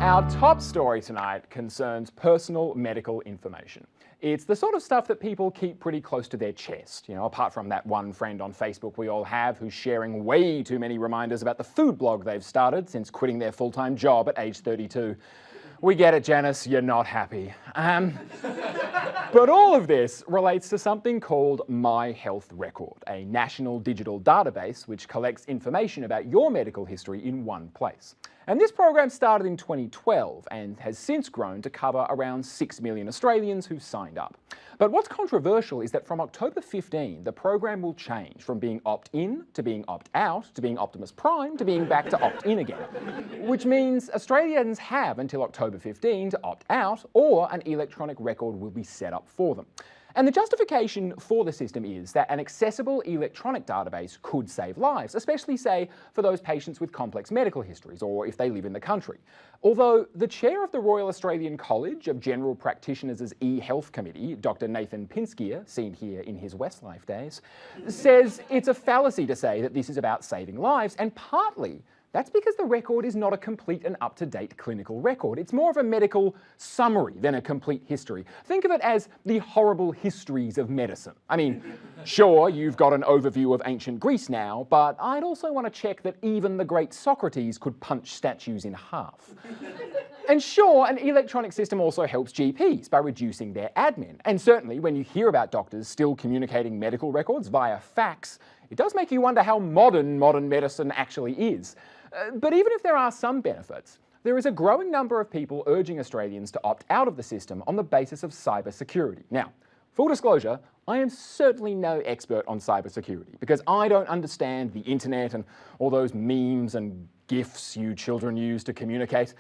Our top story tonight concerns personal medical information. It's the sort of stuff that people keep pretty close to their chest, apart from that one friend on Facebook we all have who's sharing way too many reminders about the food blog they've started since quitting their full-time job at age 32. We get it, Janice, you're not happy. But all of this relates to something called My Health Record, a national digital database which collects information about your medical history in one place. And this program started in 2012 and has since grown to cover around 6 million Australians who've signed up. But what's controversial is that from October 15, the program will change from being opt-in to being opt-out to being Optimus Prime to being back to opt-in again. Which means Australians have until October 15 to opt out, or an electronic record will be set up for them. And the justification for the system is that an accessible electronic database could save lives, especially, say, for those patients with complex medical histories or if they live in the country. Although the chair of the Royal Australian College of General Practitioners' e-Health Committee, Dr. Nathan Pinskier, seen here in his Westlife days, says it's a fallacy to say that this is about saving lives, and partly that's because the record is not a complete and up-to-date clinical record. It's more of a medical summary than a complete history. Think of it as the horrible histories of medicine. I mean, sure, you've got an overview of ancient Greece now, but I'd also want to check that even the great Socrates could punch statues in half. And sure, an electronic system also helps GPs by reducing their admin. And certainly, when you hear about doctors still communicating medical records via fax, it does make you wonder how modern medicine actually is. But even if there are some benefits, there is a growing number of people urging Australians to opt out of the system on the basis of cybersecurity. Now, full disclosure, I am certainly no expert on cybersecurity because I don't understand the internet and all those memes and GIFs you children use to communicate.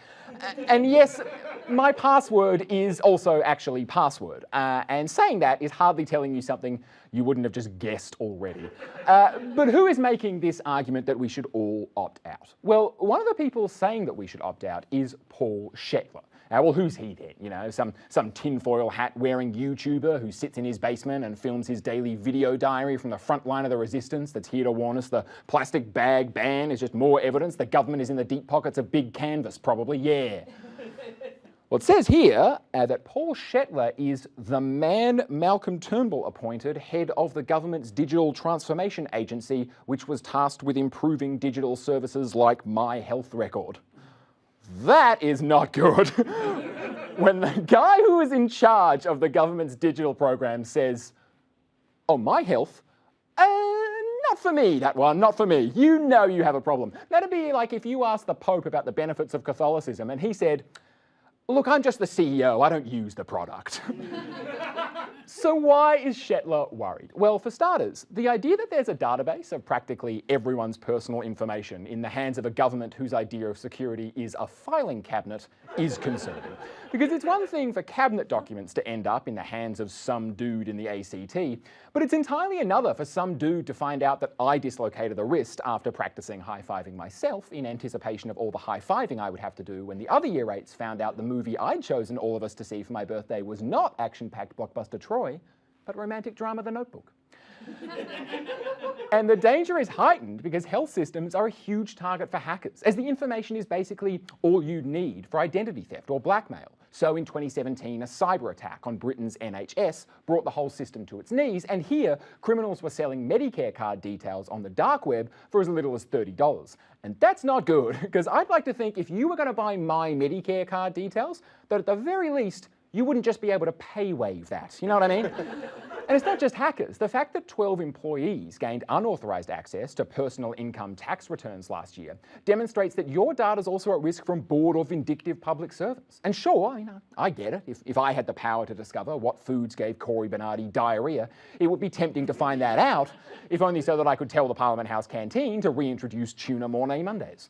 And yes, my password is also actually password. And saying that is hardly telling you something you wouldn't have just guessed already. But who is making this argument that we should all opt out? Well, one of the people saying that we should opt out is Paul Shetler. Well, who's he then? Some tinfoil hat wearing YouTuber who sits in his basement and films his daily video diary from the front line of the resistance that's here to warn us the plastic bag ban is just more evidence the government is in the deep pockets of big canvas, probably, yeah. Well, it says here that Paul Shetler is the man Malcolm Turnbull appointed head of the government's digital transformation agency, which was tasked with improving digital services like My Health Record. That is not good. When the guy who is in charge of the government's digital program says, "Oh, My Health? Not for me, that one, not for me. You know you have a problem." That'd be like if you asked the Pope about the benefits of Catholicism and he said, "Look, I'm just the CEO, I don't use the product." So why is Shetler worried? Well, for starters, the idea that there's a database of practically everyone's personal information in the hands of a government whose idea of security is a filing cabinet is concerning. Because it's one thing for cabinet documents to end up in the hands of some dude in the ACT, but it's entirely another for some dude to find out that I dislocated a wrist after practicing high-fiving myself in anticipation of all the high-fiving I would have to do when the other year 8s found out the movie I'd chosen all of us to see for my birthday was not action-packed blockbuster Troy, but romantic drama The Notebook. And the danger is heightened because health systems are a huge target for hackers, as the information is basically all you need for identity theft or blackmail. So in 2017, a cyber attack on Britain's NHS brought the whole system to its knees, and here, criminals were selling Medicare card details on the dark web for as little as $30. And that's not good, because I'd like to think if you were going to buy my Medicare card details, that at the very least, you wouldn't just be able to pay wave that, you know what I mean? And it's not just hackers. The fact that 12 employees gained unauthorised access to personal income tax returns last year demonstrates that your data is also at risk from bored or vindictive public servants. And sure, I get it. If I had the power to discover what foods gave Corey Bernardi diarrhea, it would be tempting to find that out, if only so that I could tell the Parliament House canteen to reintroduce tuna Mornay Mondays.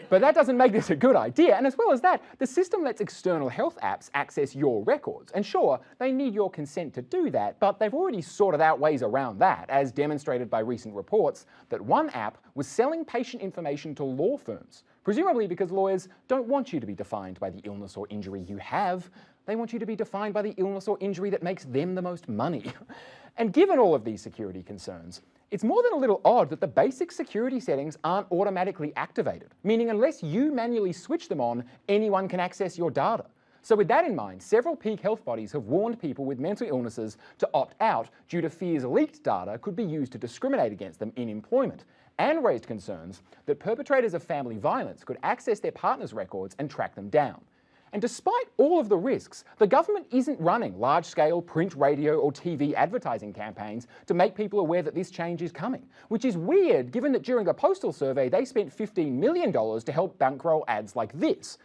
But that doesn't make this a good idea, and as well as that, the system lets external health apps access your records. And sure, they need your consent to do that, but they've already sorted out ways around that, as demonstrated by recent reports that one app was selling patient information to law firms, presumably because lawyers don't want you to be defined by the illness or injury you have. They want you to be defined by the illness or injury that makes them the most money. And given all of these security concerns, It's more than a little odd that the basic security settings aren't automatically activated, meaning unless you manually switch them on, anyone can access your data. So with that in mind, several peak health bodies have warned people with mental illnesses to opt out due to fears leaked data could be used to discriminate against them in employment, and raised concerns that perpetrators of family violence could access their partners' records and track them down. And despite all of the risks, the government isn't running large-scale print, radio or TV advertising campaigns to make people aware that this change is coming, which is weird given that during the postal survey they spent $15 million to help bankroll ads like this.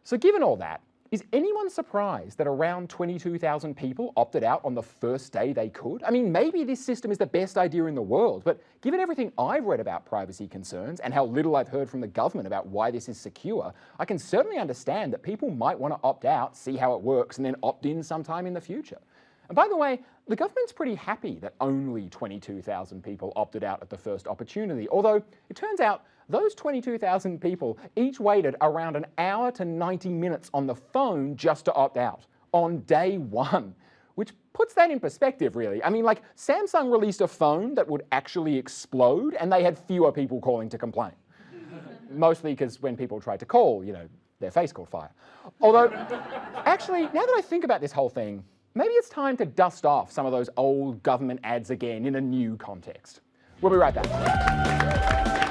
So given all that, is anyone surprised that around 22,000 people opted out on the first day they could? I mean, maybe this system is the best idea in the world, but given everything I've read about privacy concerns and how little I've heard from the government about why this is secure, I can certainly understand that people might want to opt out, see how it works, and then opt in sometime in the future. And by the way, the government's pretty happy that only 22,000 people opted out at the first opportunity, although it turns out those 22,000 people each waited around an hour to 90 minutes on the phone just to opt out on day one, which puts that in perspective, really. I mean, like, Samsung released a phone that would actually explode and they had fewer people calling to complain. Mostly because when people tried to call, their face caught fire. Although, actually, now that I think about this whole thing, maybe it's time to dust off some of those old government ads again in a new context. We'll be right back.